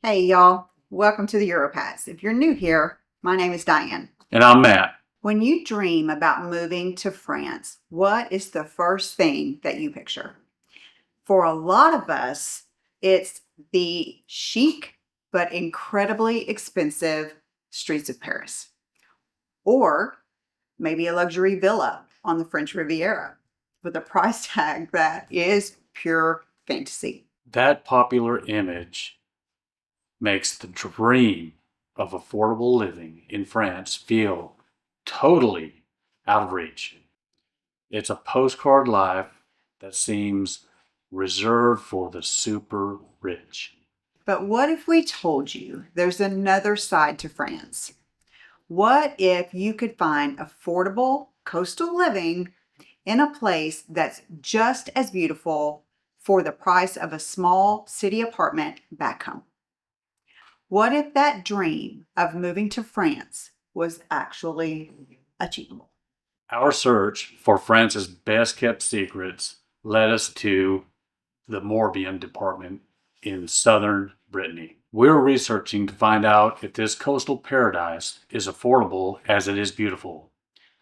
Hey y'all, welcome to the Europats. If you're new here, my name is Diane. And I'm Matt. When you dream about moving to France, what is the first thing that you picture? For a lot of us, it's the chic but incredibly expensive streets of Paris. Or maybe a luxury villa on the French Riviera with a price tag that is pure fantasy. That popular image makes the dream of affordable living in France feel totally out of reach. It's a postcard life that seems reserved for the super rich. But what if we told you there's another side to France? What if you could find affordable coastal living in a place that's just as beautiful for the price of a small city apartment back home? What if that dream of moving to France was actually achievable? Our search for France's best kept secrets led us to the Morbihan department in southern Brittany. We're researching to find out if this coastal paradise is affordable as it is beautiful,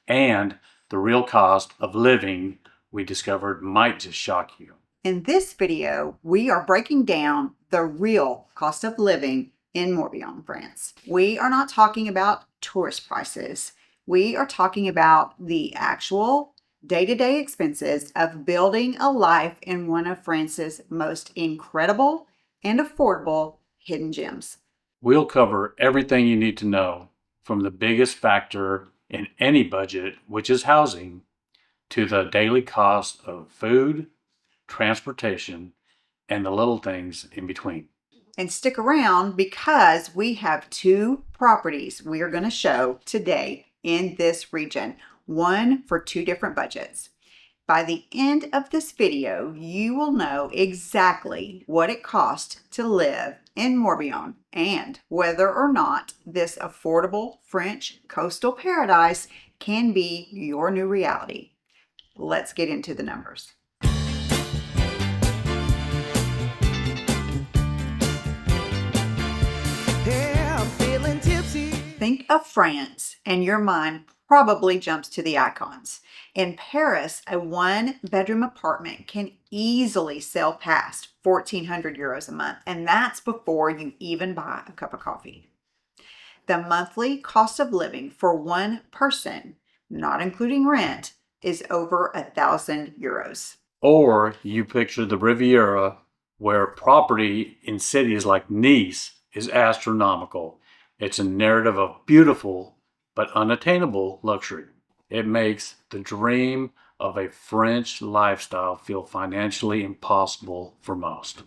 and the real cost of living we discovered might just shock you. In this video, we are breaking down the real cost of living in Morbihan, France. We are not talking about tourist prices. We are talking about the actual day-to-day expenses of building a life in one of France's most incredible and affordable hidden gems. We'll cover everything you need to know, from the biggest factor in any budget, which is housing, to the daily cost of food, transportation, and the little things in between. And stick around because we have two properties we are going to show today in this region, one for two different budgets. By the end of this video, you will know exactly what it costs to live in Morbihan and whether or not this affordable French coastal paradise can be your new reality. Let's get into the numbers. Think of France and your mind probably jumps to the icons. In Paris, a one-bedroom apartment can easily sell past 1,400 euros a month, and that's before you even buy a cup of coffee. The monthly cost of living for one person, not including rent, is over 1,000 euros. Or you picture the Riviera, where property in cities like Nice is astronomical. It's a narrative of beautiful but unattainable luxury. It makes the dream of a French lifestyle feel financially impossible for most.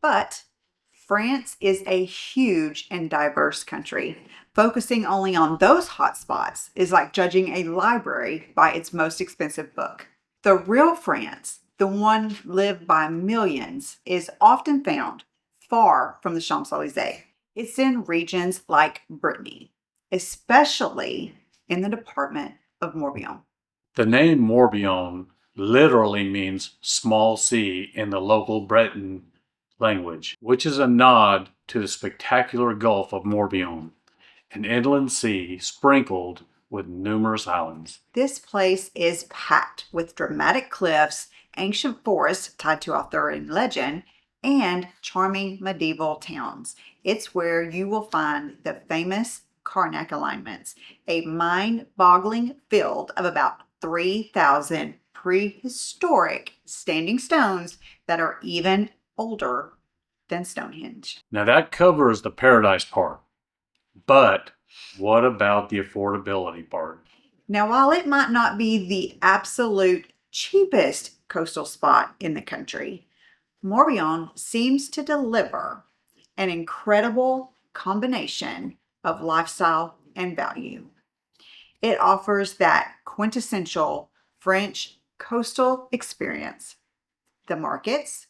But France is a huge and diverse country. Focusing only on those hotspots is like judging a library by its most expensive book. The real France, the one lived by millions, is often found far from the Champs-Élysées. It's in regions like Brittany, especially in the department of Morbihan. The name Morbihan literally means small sea in the local Breton language, which is a nod to the spectacular Gulf of Morbihan, an inland sea sprinkled with numerous islands. This place is packed with dramatic cliffs, ancient forests tied to Arthurian legend, and charming medieval towns. It's where you will find the famous Karnak alignments, a mind-boggling field of about 3,000 prehistoric standing stones that are even older than Stonehenge. Now that covers the paradise part, but what about the affordability part? Now, while it might not be the absolute cheapest coastal spot in the country, Morbihan seems to deliver an incredible combination of lifestyle and value. It offers that quintessential French coastal experience. The markets,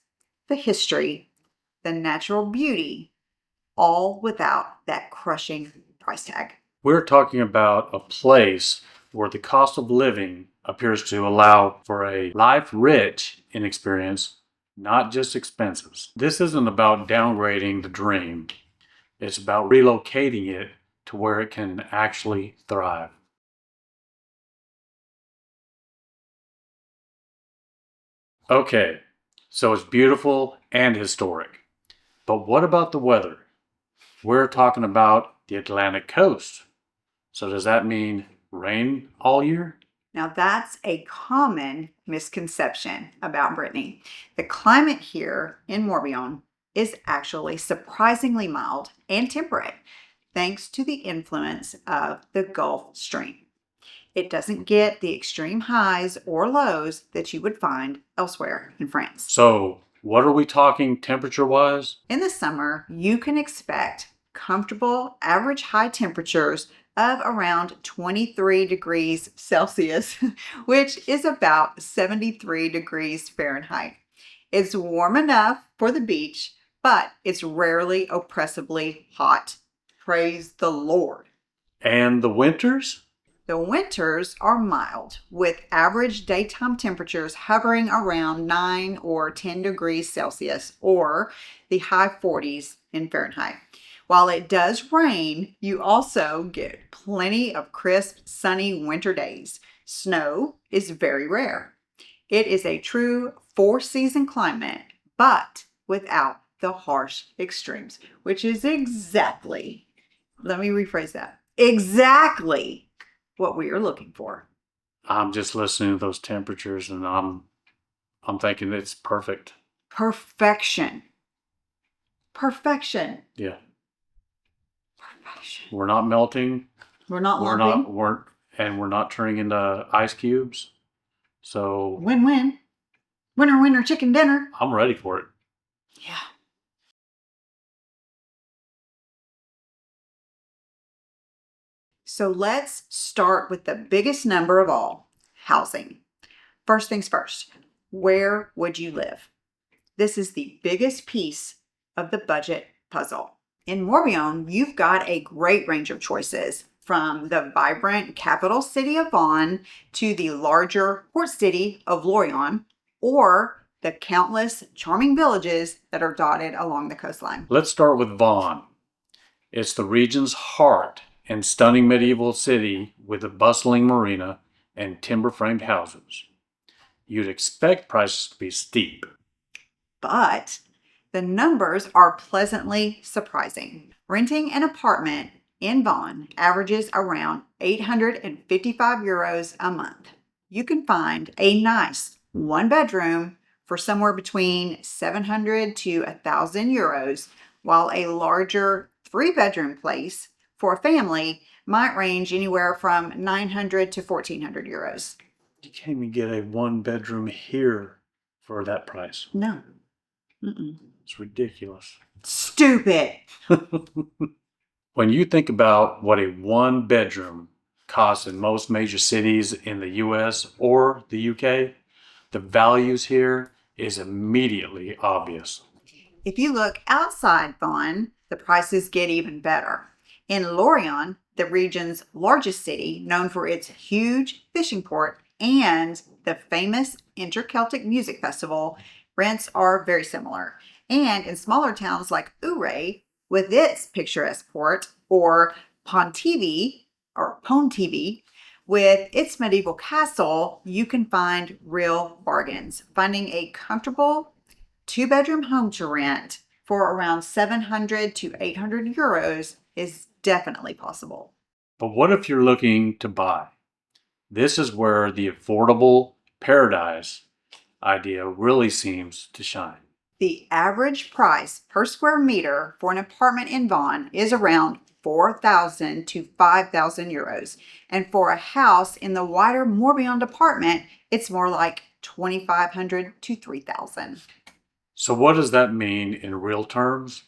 the history, the natural beauty, all without that crushing price tag. We're talking about a place where the cost of living appears to allow for a life rich in experience, not just expenses. This isn't about downgrading the dream, It's about relocating it to where it can actually thrive. Okay, so it's beautiful and historic. But what about the weather? We're talking about the Atlantic coast. So does that mean rain all year? Now, that's a common misconception about Brittany. The climate here in Morbihan is actually surprisingly mild and temperate, thanks to the influence of the Gulf Stream. It doesn't get the extreme highs or lows that you would find elsewhere in France. So, what are we talking temperature wise? In the summer, you can expect comfortable average high temperatures of around 23 degrees Celsius, which is about 73 degrees Fahrenheit. It's warm enough for the beach, but it's rarely oppressively hot. Praise the Lord. And the winters? The winters are mild, with average daytime temperatures hovering around 9 or 10 degrees Celsius, or the high 40s in Fahrenheit. While it does rain, you also get plenty of crisp, sunny winter days. Snow is very rare. It is a true four-season climate, but without the harsh extremes, which is exactly, let me rephrase that, exactly what we are looking for. I'm just listening to those temperatures and I'm thinking it's perfect. Perfection. Perfection. Yeah. Perfection. We're not melting. We're not We're lumping. we're not turning into ice cubes. So Win-win. Winner, winner, chicken dinner. I'm ready for it. Yeah. So let's start with the biggest number of all, housing. First things first, where would you live? This is the biggest piece of the budget puzzle. In Morbihan, you've got a great range of choices, from the vibrant capital city of Vaughan to the larger port city of Lorient, or the countless charming villages that are dotted along the coastline. Let's start with Vaughan. It's the region's heart and stunning medieval city with a bustling marina and timber-framed houses. You'd expect prices to be steep. But the numbers are pleasantly surprising. Renting an apartment in Vaughan averages around 855 euros a month. You can find a nice one bedroom for somewhere between 700 to 1,000 euros, while a larger three-bedroom place for a family might range anywhere from 900 to 1,400 euros. You can't even get a one bedroom here for that price. No. Mm-mm. It's ridiculous. Stupid. When you think about what a one bedroom costs in most major cities in the US or the UK, the values here is immediately obvious. If you look outside Vaughan, the prices get even better. In Lorient, the region's largest city, known for its huge fishing port and the famous Inter-Celtic Music Festival, rents are very similar. And in smaller towns like Auray, with its picturesque port, or Pontivy, with its medieval castle, you can find real bargains. Finding a comfortable two-bedroom home to rent for around 700 to 800 euros is definitely possible. But what if you're looking to buy? This is where the affordable paradise idea really seems to shine. The average price per square meter for an apartment in Vaughan is around 4,000 to 5,000 euros. And for a house in the wider Morbihan department, it's more like 2,500 to 3,000. So, what does that mean in real terms?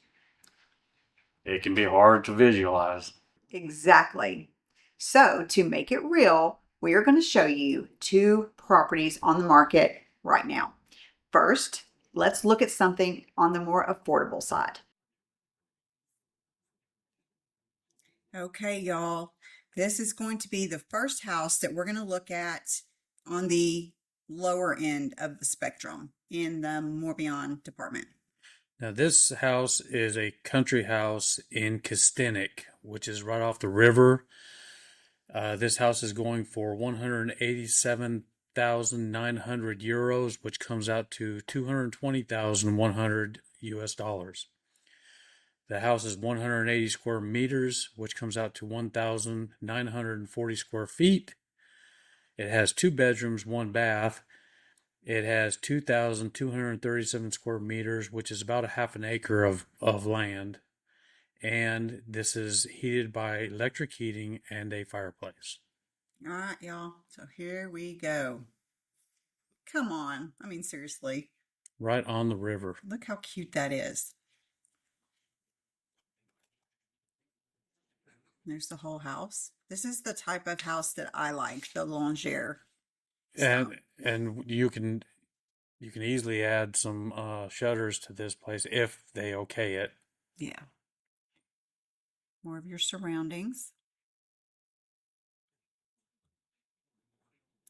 It can be hard to visualize. Exactly. So, to make it real, we are going to show you two properties on the market right now. First, let's look at something on the more affordable side. Okay, y'all. This is going to be the first house that we're going to look at on the lower end of the spectrum in the Morbihan department. Now, this house is a country house in Kostenick, which is right off the river. This house is going for 187,900 euros, which comes out to 220,100 US dollars. The house is 180 square meters, which comes out to 1,940 square feet. It has 2 bedrooms, 1 bath. It has 2,237 square meters, which is about a half an acre of land. And this is heated by electric heating and a fireplace. All right, y'all. So here we go. Come on. I mean, seriously. Right on the river. Look how cute that is. There's the whole house. This is the type of house that I like, the longère. And you can easily add some shutters to this place if they okay it. Yeah. More of your surroundings.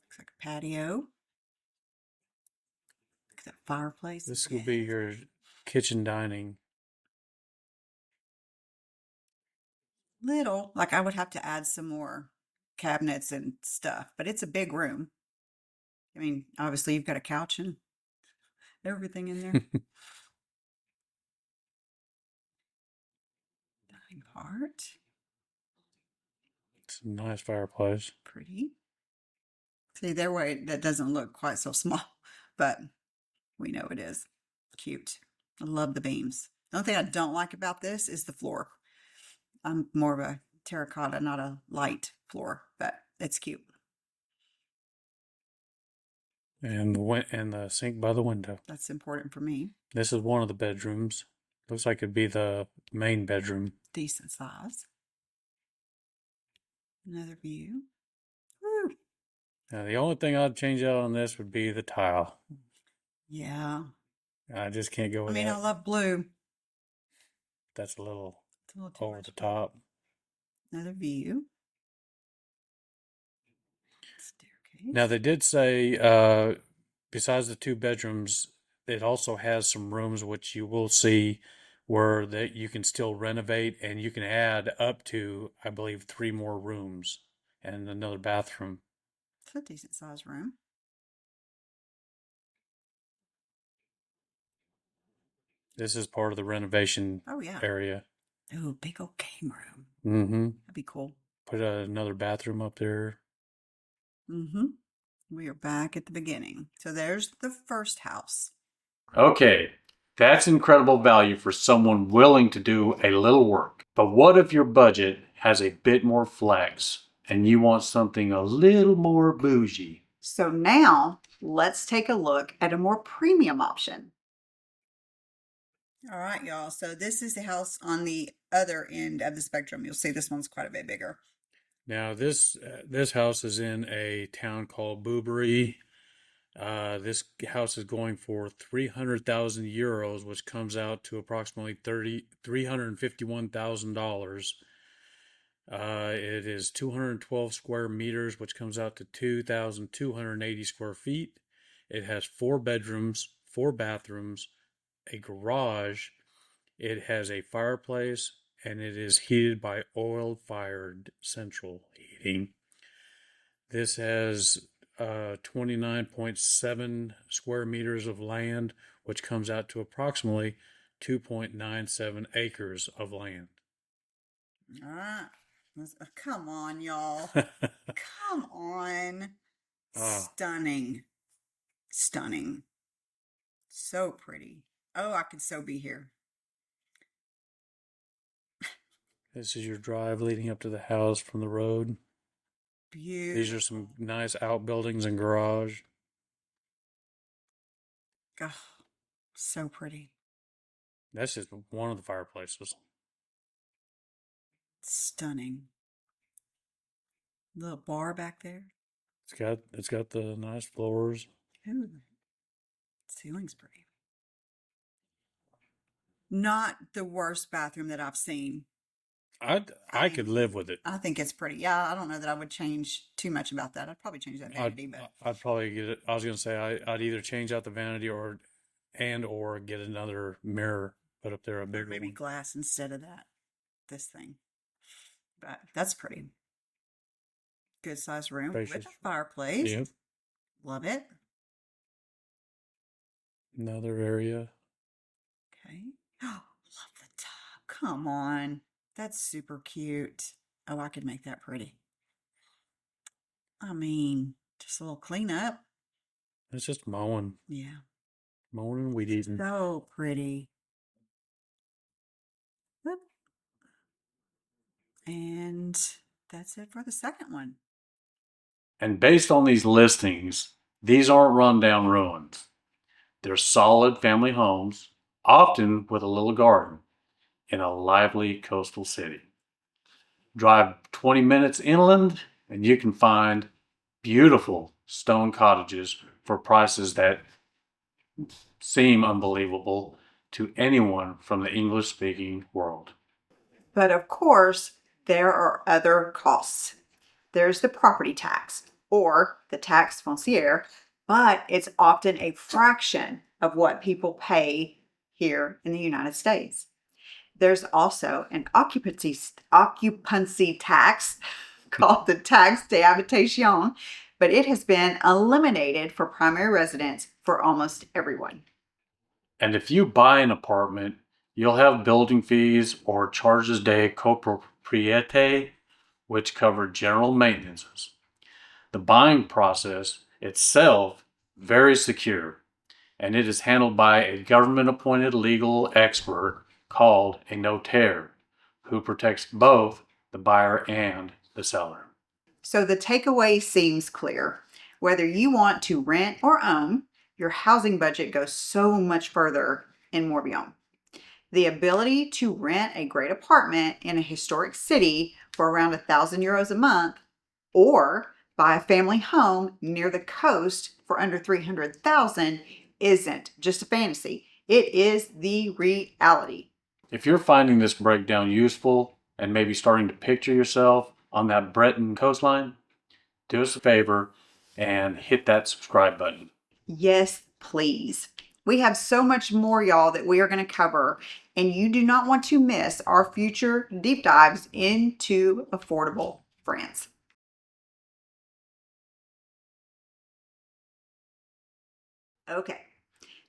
Looks like a patio. Look at that fireplace. This will be your kitchen dining. Little, like I would have to add some more cabinets and stuff, but it's a big room. I mean, obviously you've got a couch and everything in there. Dining part. It's a nice fireplace. Pretty. See, their way that doesn't look quite so small, but we know it is. Cute. I love the beams. The only thing I don't like about this is the floor. I'm more of a terracotta, not a light floor, but it's cute. And the sink by the window. That's important for me. This is one of the bedrooms. Looks like it'd be the main bedroom. Decent size. Another view. Woo. Now, the only thing I'd change out on this would be the tile. Yeah. I just can't go with I mean, that. I love blue. That's a little too over much. the top. Another view. Staircase. Now, they did say, besides the 2 bedrooms, it also has some rooms which you will see where that you can still renovate, and you can add up to, I believe, 3 more rooms and another bathroom. It's a decent sized room. This is part of the renovation area. Oh, big old game room. Mm-hmm. That'd be cool. Put another bathroom up there. Mm-hmm. We are back at the beginning. So there's the first house. Okay, that's incredible value for someone willing to do a little work. But what if your budget has a bit more flex and you want something a little more bougie? So now let's take a look at a more premium option. All right, y'all. So this is the house on the other end of the spectrum. You'll see this one's quite a bit bigger. Now this house is in a town called Boubery. This house is going for 300,000 euros, which comes out to approximately $351,000. It is 212 square meters, which comes out to 2,280 square feet. It has 4 bedrooms, 4 bathrooms, a garage. It has a fireplace, and it is heated by oil-fired central heating. This has 29.7 square meters of land, which comes out to approximately 2.97 acres of land. All right. Come on, y'all. Come on. Stunning. Stunning. So pretty. Oh, I could so be here. This is your drive leading up to the house from the road. Beautiful. These are some nice outbuildings and garage. Oh, so pretty. That's just one of the fireplaces. Stunning. Little bar back there. It's got the nice floors. Ooh, ceiling's pretty. Not the worst bathroom that I've seen. I could live with it. I think it's pretty. Yeah, I don't know that I would change too much about that. I'd probably change that vanity, I'd probably get it. I was gonna say I'd either change out the vanity or get another mirror Put up there a bigger Maybe one. glass instead of this thing. But that's pretty. Good size room with Spacious. a fireplace. Yep. Love it. Another area. Okay. Oh, love the top. Come on. That's super cute. Oh, I could make that pretty. I mean, just a little cleanup. It's just mowing. Yeah. Mowing and weed eating. So pretty. Whoop. And that's it for the second one. And based on these listings, these aren't rundown ruins. They're solid family homes, often with a little garden, in a lively coastal city. Drive 20 minutes inland and you can find beautiful stone cottages for prices that seem unbelievable to anyone from the English-speaking world. But of course, there are other costs. There's the property tax or the taxe foncière, but it's often a fraction of what people pay here in the United States. There's also an occupancy tax called the taxe d'habitation, but it has been eliminated for primary residents for almost everyone. And if you buy an apartment, you'll have building fees or charges de copropriété, which cover general maintenances. The buying process itself very secure, and it is handled by a government-appointed legal expert called a notaire, who protects both the buyer and the seller. So the takeaway seems clear. Whether you want to rent or own, your housing budget goes so much further in Morbihan. The ability to rent a great apartment in a historic city for around €1,000 a month, or buy a family home near the coast for under $300,000 isn't just a fantasy. It is the reality. If you're finding this breakdown useful and maybe starting to picture yourself on that Breton coastline, do us a favor and hit that subscribe button. Yes, please. We have so much more, y'all, that we are going to cover, and you do not want to miss our future deep dives into affordable France. Okay,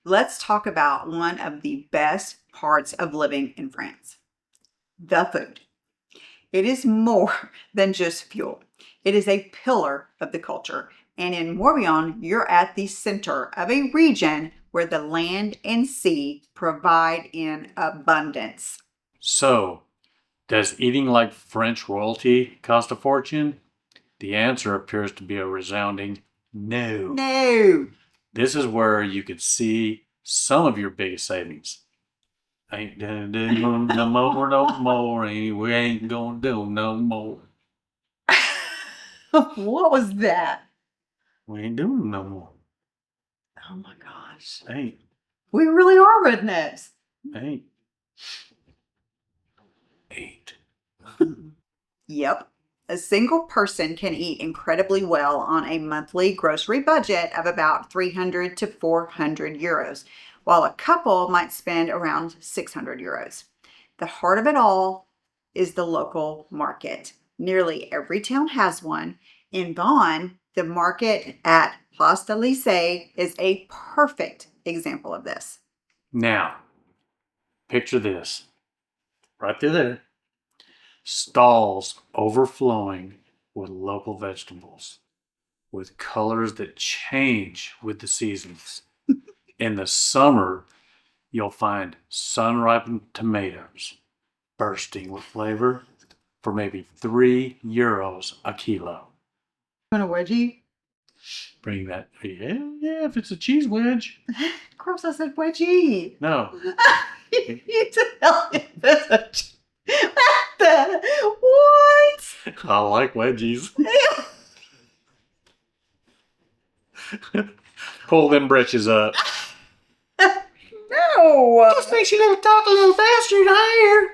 let's talk about one of the best parts of living in France, the food. It is more than just fuel. It is a pillar of the culture. And in Morbihan, you're at the center of a region where the land and sea provide in abundance. So, does eating like French royalty cost a fortune? The answer appears to be a resounding no. No. This is where you could see some of your biggest savings. Ain't gonna do no more. We ain't gonna do no more. What was that? We ain't doing no more. Oh my gosh. Ain't. We really are rednecks. Ain't. Ain't. Yep. A single person can eat incredibly well on a monthly grocery budget of about 300 to 400 euros, while a couple might spend around 600 euros. The heart of it all is the local market. Nearly every town has one. In Bonn, the market at Place de Lycée is a perfect example of this. Now, picture this. Right through there. Stalls overflowing with local vegetables, with colors that change with the seasons. In the summer, you'll find sun-ripened tomatoes bursting with flavor for maybe €3 a kilo. Want a wedgie? Bring that. Yeah, if it's a cheese wedge. Gross, I said wedgie. No. You need to tell me this. What? I like wedgies. Pull them britches up. No. Just makes you talk a little faster and higher.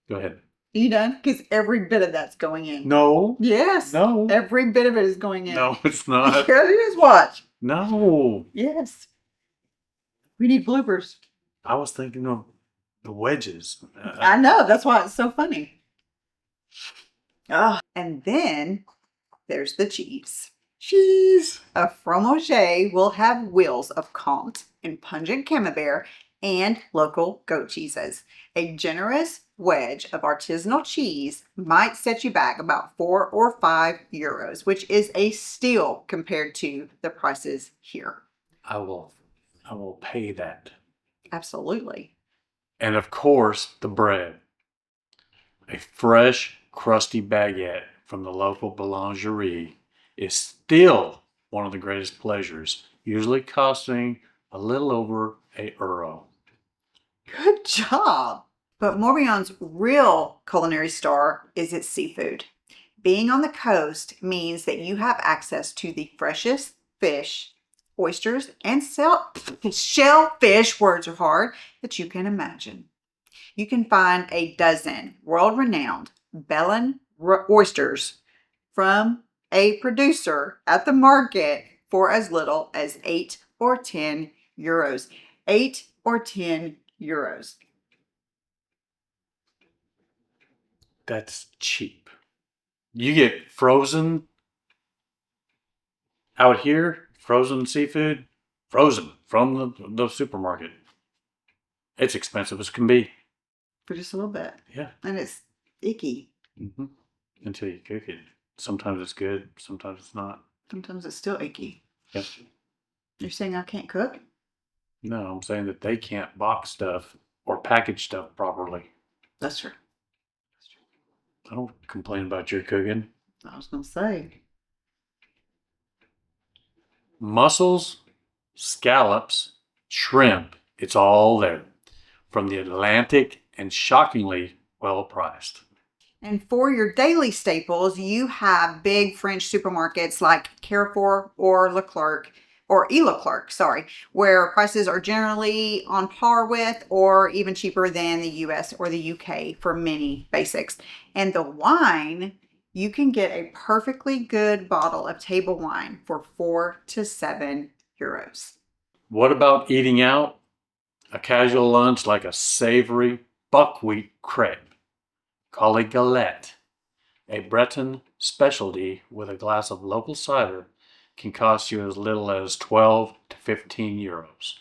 Go ahead. Are you done? Because every bit of that's going in. No. Yes. No. Every bit of it is going in. No, it's not. Here it is. Watch. No. Yes. We need bloopers. I was thinking of The wedges. I know, that's why it's so funny. Oh, and then there's the cheese. Cheese. A fromage will have wheels of Comte and pungent camembert and local goat cheeses. A generous wedge of artisanal cheese might set you back about 4 or 5 euros, which is a steal compared to the prices here. I will pay that. Absolutely. And of course, the bread. A fresh, crusty baguette from the local boulangerie is still one of the greatest pleasures, usually costing a little over €1. Good job. But Morbihan's real culinary star is its seafood. Being on the coast means that you have access to the freshest fish, oysters, and shellfish, words are hard, that you can imagine. You can find a dozen world-renowned Bellin oysters from a producer at the market for as little as 8 or 10 euros. 8 or 10 euros. That's cheap. You get frozen out here, frozen seafood, frozen from the supermarket. It's expensive as can be. For just a little bit. Yeah. And it's icky. Mm-hmm. Until you cook it. Sometimes it's good, sometimes it's not. Sometimes it's still icky. Yep. You're saying I can't cook? No, I'm saying that they can't box stuff or package stuff properly. That's true. I don't complain about your cooking. I was going to say. Mussels, scallops, shrimp, it's all there. From the Atlantic and shockingly well priced. And for your daily staples, you have big French supermarkets like Carrefour or Leclerc, or E-Leclerc, where prices are generally on par with or even cheaper than the US or the UK for many basics. And the wine, you can get a perfectly good bottle of table wine for 4 to 7 euros. What about eating out? A casual lunch like a savory buckwheat crepe, called a galette, a Breton specialty with a glass of local cider, can cost you as little as 12 to 15 euros.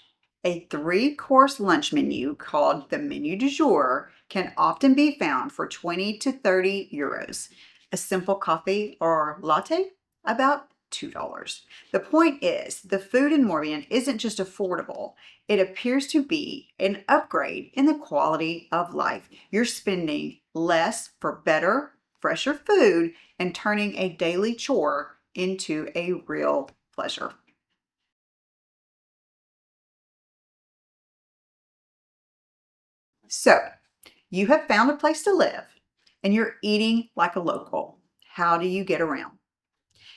A 3-course lunch menu called the menu du jour can often be found for 20 to 30 euros. A simple coffee or latte, about $2. The point is, the food in Morbihan isn't just affordable. It appears to be an upgrade in the quality of life. You're spending less for better, fresher food and turning a daily chore into a real pleasure. So, you have found a place to live and you're eating like a local. How do you get around?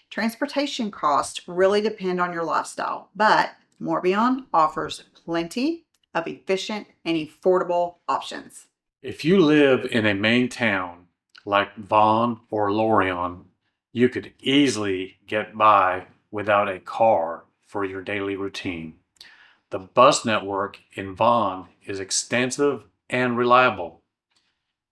Transportation costs really depend on your lifestyle, but Morbihan offers plenty of efficient and affordable options. If you live in a main town like Vaughan or Lorient, you could easily get by without a car for your daily routine. The bus network in Vaughan is extensive and reliable.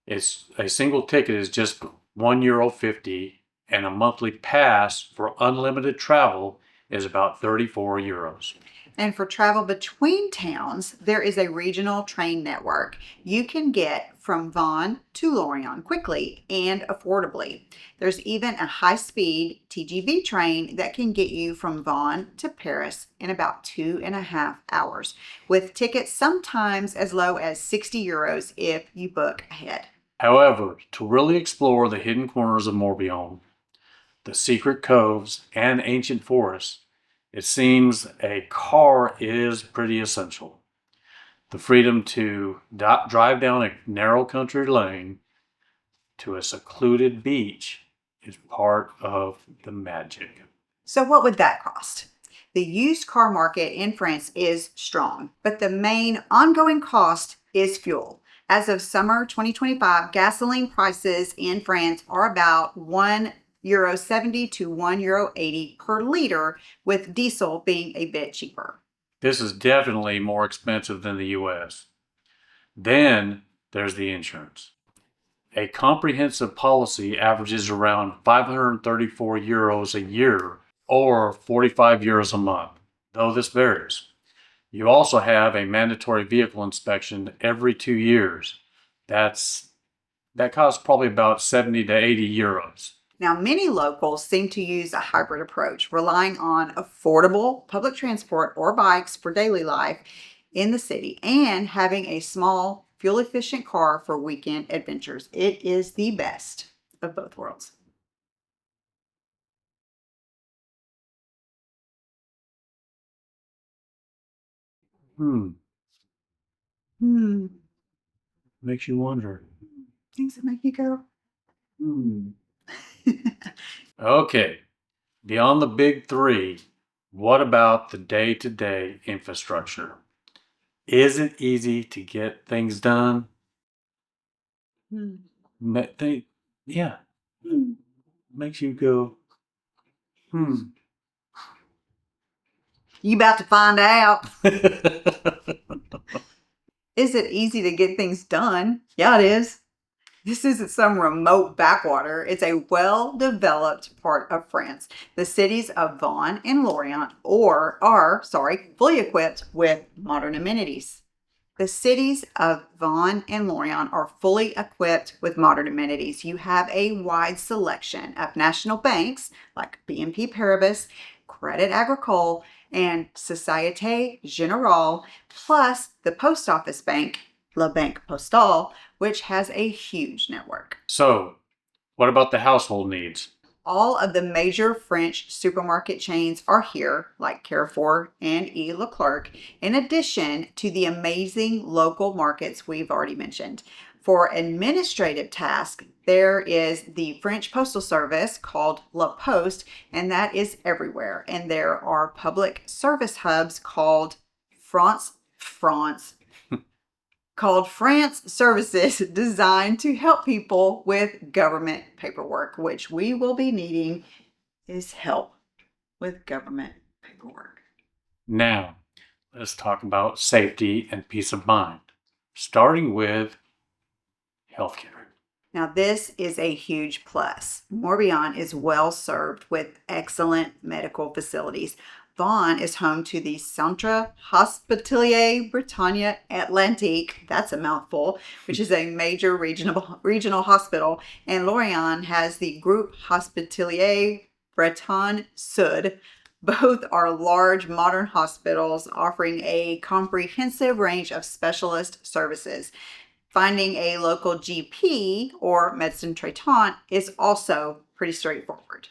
A single ticket is just €1.50, and a monthly pass for unlimited travel is about 34 euros. And for travel between towns, there is a regional train network. You can get from Vaughan to Lorient quickly and affordably. There's even a high-speed TGV train that can get you from Vaughan to Paris in about 2.5 hours, with tickets sometimes as low as 60 euros if you book ahead. However, to really explore the hidden corners of Morbihan, the secret coves, and ancient forests, it seems a car is pretty essential. The freedom to drive down a narrow country lane to a secluded beach is part of the magic. So what would that cost? The used car market in France is strong, but the main ongoing cost is fuel. As of summer 2025, gasoline prices in France are about €1.70 to €1.80 per liter, with diesel being a bit cheaper. This is definitely more expensive than the US. Then there's the insurance. A comprehensive policy averages around 534 euros a year or 45 euros a month, though this varies. You also have a mandatory vehicle inspection every 2 years. That costs probably about 70 to 80 euros. Now, many locals seem to use a hybrid approach, relying on affordable public transport or bikes for daily life in the city and having a small, fuel efficient car for weekend adventures. It is the best of both worlds. Hmm, Hmm. makes you wonder. Things that make you go, Hmm. Okay, beyond the big three, what about the day-to-day infrastructure? Is it easy to get things done? Hmm. Yeah, makes you go, hmm. You about to find out. Is it easy to get things done? Yeah, it is. This isn't some remote backwater. It's a well-developed part of France. The cities of Vannes and Lorient are fully equipped with modern amenities. The cities of Vannes and Lorient are fully equipped with modern amenities. You have a wide selection of national banks like BNP Paribas, Credit Agricole, and Société Générale, plus the post office bank, La Banque Postale, which has a huge network. So, what about the household needs? All of the major French supermarket chains are here, like Carrefour and E. Leclerc, in addition to the amazing local markets we've already mentioned. For administrative tasks, there is the French Postal Service called La Poste, and that is everywhere. And there are public service hubs called France Services, designed to help people with government paperwork, which we will be needing is help with government paperwork. Now, let's talk about safety and peace of mind, starting with healthcare. Now, this is a huge plus. Morbihan is well served with excellent medical facilities. Vaughan is home to the Centre Hospitalier Bretagne Atlantique, that's a mouthful, which is a major regional hospital, and Lorient has the Groupe Hospitalier Breton Sud. Both are large modern hospitals offering a comprehensive range of specialist services. Finding a local GP or medecin traitant is also pretty straightforward.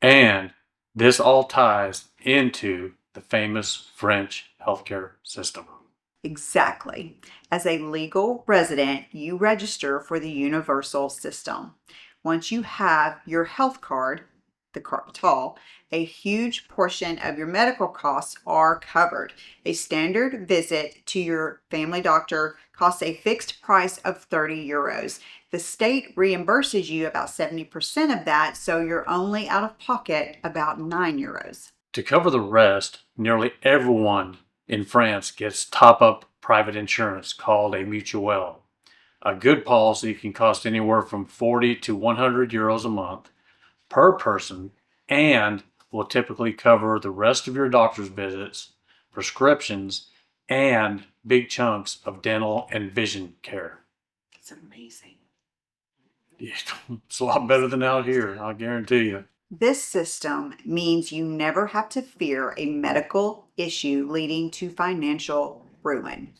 And this all ties into the famous French healthcare system. Exactly. As a legal resident, you register for the universal system. Once you have your health card, the Carpital, a huge portion of your medical costs are covered. A standard visit to your family doctor costs a fixed price of 30 euros. The state reimburses you about 70% of that, so you're only out of pocket about 9 euros. To cover the rest, nearly everyone in France gets top-up private insurance called a mutuelle. A good policy can cost anywhere from 40 to 100 euros a month per person and will typically cover the rest of your doctor's visits, prescriptions, and big chunks of dental and vision care. It's amazing. It's a lot better than out here, I'll guarantee you. This system means you never have to fear a medical issue leading to financial ruin.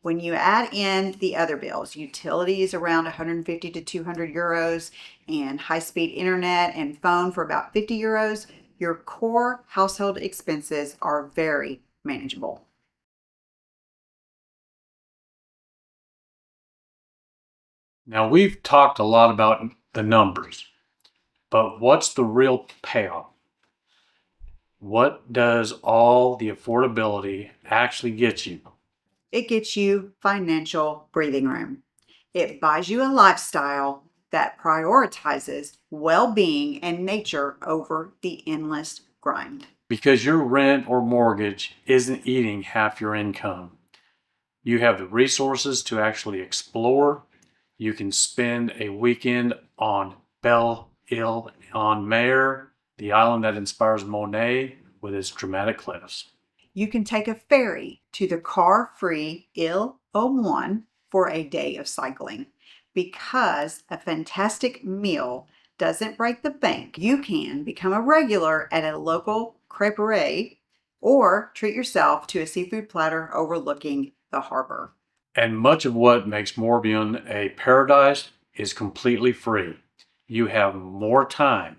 When you add in the other bills, utilities around 150 to 200 euros, and high-speed internet and phone for about 50 euros, your core household expenses are very manageable. Now, we've talked a lot about the numbers, but what's the real payoff? What does all the affordability actually get you? It gets you financial breathing room. It buys you a lifestyle that prioritizes well-being and nature over the endless grind. Because your rent or mortgage isn't eating half your income. You have the resources to actually explore. You can spend a weekend on Belle-Île-en-Mer, the island that inspires Monet with its dramatic cliffs. You can take a ferry to the car-free Ile aux Moines for a day of cycling. Because a fantastic meal doesn't break the bank, you can become a regular at a local crêperie or treat yourself to a seafood platter overlooking the harbor. And much of what makes Morbihan a paradise is completely free. You have more time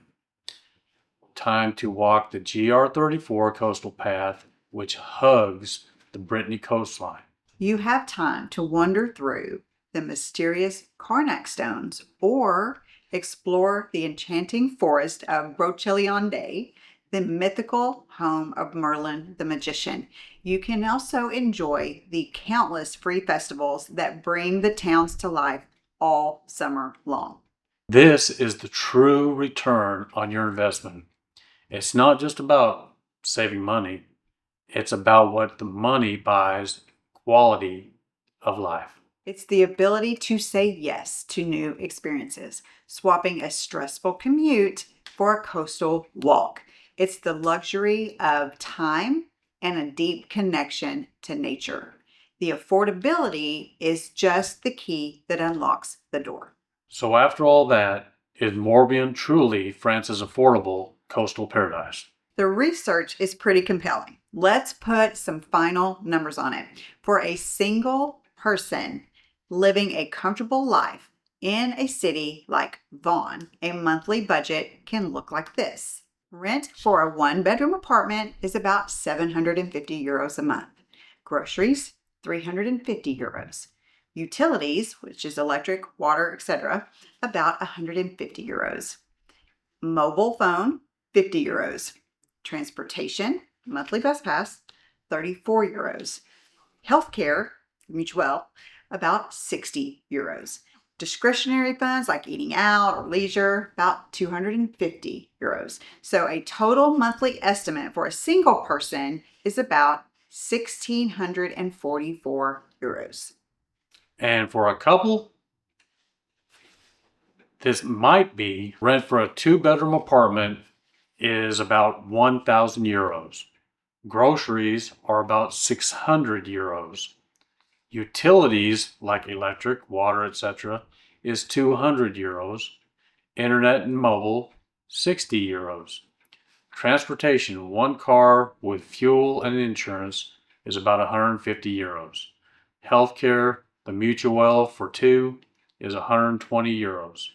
to walk the GR34 coastal path, which hugs the Brittany coastline. You have time to wander through the mysterious Karnak stones or explore the enchanting forest of Broceliande, the mythical home of Merlin the magician. You can also enjoy the countless free festivals that bring the towns to life all summer long. This is the true return on your investment. It's not just about saving money. It's about what the money buys, quality of life. It's the ability to say yes to new experiences, swapping a stressful commute for a coastal walk. It's the luxury of time and a deep connection to nature. The affordability is just the key that unlocks the door. So after all that, is Morbihan truly France's affordable coastal paradise? The research is pretty compelling. Let's put some final numbers on it. For a single person living a comfortable life in a city like Vaughan, a monthly budget can look like this. Rent for a one-bedroom apartment is about 750 euros a month. Groceries, 350 euros. Utilities, which is electric, water, etc., about 150 euros. Mobile phone, 50 euros. Transportation, monthly bus pass, 34 euros. Healthcare, mutuelle, about 60 euros. Discretionary funds like eating out or leisure, about 250 euros. So a total monthly estimate for a single person is about 1,644 euros. And for a couple, this might be rent for a two-bedroom apartment is about 1,000 euros. Groceries are about 600 euros. Utilities like electric, water, etc. is 200 euros. Internet and mobile, 60 euros. Transportation, one car with fuel and insurance is about 150 euros. Healthcare, the mutuelle for two is 120 euros.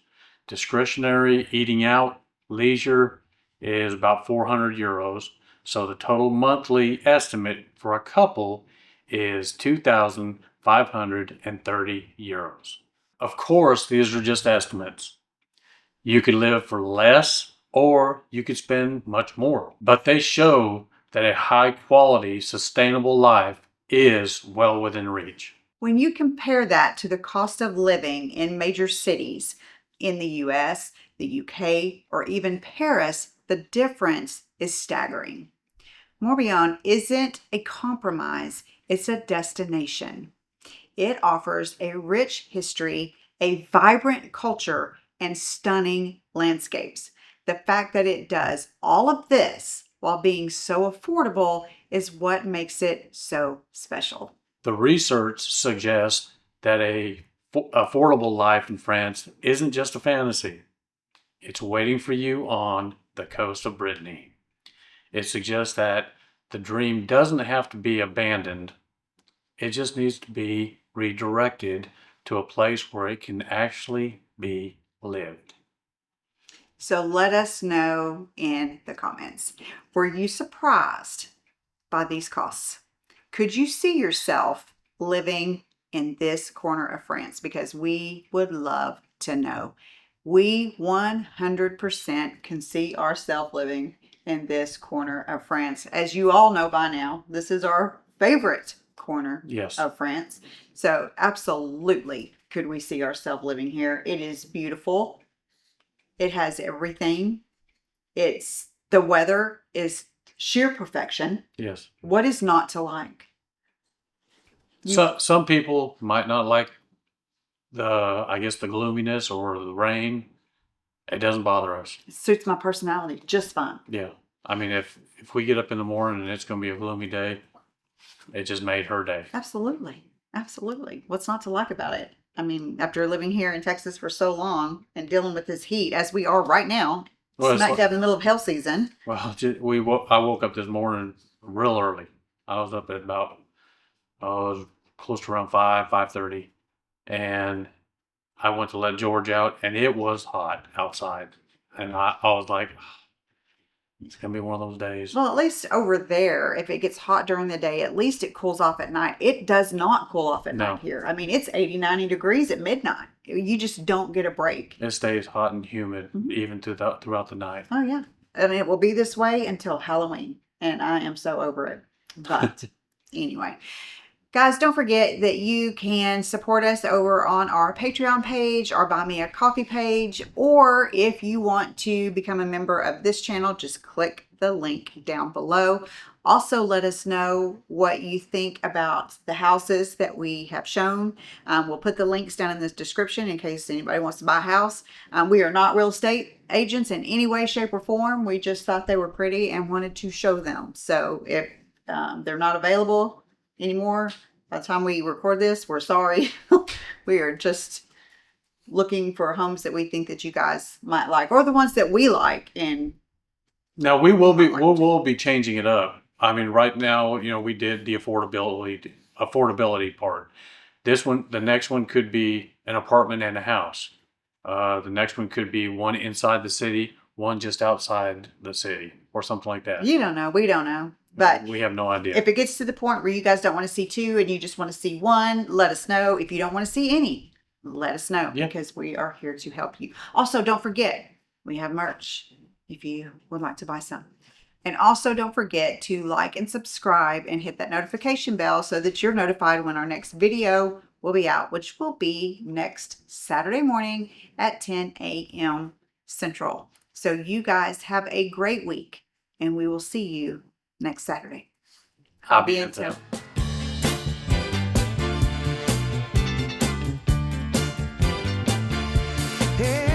Discretionary eating out, leisure is about 400 euros. So the total monthly estimate for a couple is 2,530 euros. Of course, these are just estimates. You could live for less or you could spend much more, but they show that a high quality, sustainable life is well within reach. When you compare that to the cost of living in major cities in the US, the UK, or even Paris, the difference is staggering. Morbihan isn't a compromise, it's a destination. It offers a rich history, a vibrant culture, and stunning landscapes. The fact that it does all of this while being so affordable is what makes it so special. The research suggests that a affordable life in France isn't just a fantasy. It's waiting for you on the coast of Brittany. It suggests that the dream doesn't have to be abandoned. It just needs to be redirected to a place where it can actually be lived. So let us know in the comments. Were you surprised by these costs? Could you see yourself living in this corner of France? Because we would love to know. We 100% can see ourselves living in this corner of France. As you all know by now, this is our favorite corner of France. So absolutely could we see ourselves living here. It is beautiful. It has everything. The weather is sheer perfection. Yes. What is not to like? So some people might not like the gloominess or the rain. It doesn't bother us. It suits my personality just fine. Yeah. I mean, if we get up in the morning and it's going to be a gloomy day, it just made her day. Absolutely. Absolutely. What's not to like about it? I mean, after living here in Texas for so long and dealing with this heat as we are right now, Well, smack dab in the middle of hell season. Well, I woke up this morning real early. I was up at about close to around 5:30, and I went to let George out, and it was hot outside, and I was like, it's gonna be one of those days. Well, at least over there, if it gets hot during the day, at least it cools off at night. It does not cool off at No. night here. I mean, it's 80, 90 degrees at midnight. You just don't get a break. It stays hot and humid even throughout the night. Oh, yeah. And it will be this way until Halloween. And I am so over it. But anyway, guys, don't forget that you can support us over on our Patreon page, our Buy Me a Coffee page, or if you want to become a member of this channel, just click the link down below. Also, let us know what you think about the houses that we have shown. We'll put the links down in the description in case anybody wants to buy a house. We are not real estate agents in any way, shape, or form. We just thought they were pretty and wanted to show them. So if they're not available anymore, by the time we record this, we're sorry. We are just looking for homes that we think that you guys might like, or the ones that we like. And now we will be changing it up. I mean, right now, we did the affordability part. The next one could be an apartment and a house. The next one could be one inside the city, one just outside the city, or something like that. you don't know. We don't know. But we have no idea. if it gets to the point where you guys don't want to see two and you just want to see one, let us know. If you don't want to see any, let us know, because we are here to help you. Also, don't forget, we have merch if you would like to buy some. And also don't forget to like and subscribe and hit that notification bell so that you're notified when our next video will be out, which will be next Saturday morning at 10 a.m. Central. So you guys have a great week, and we will see you next Saturday. I'll be in town. Hey.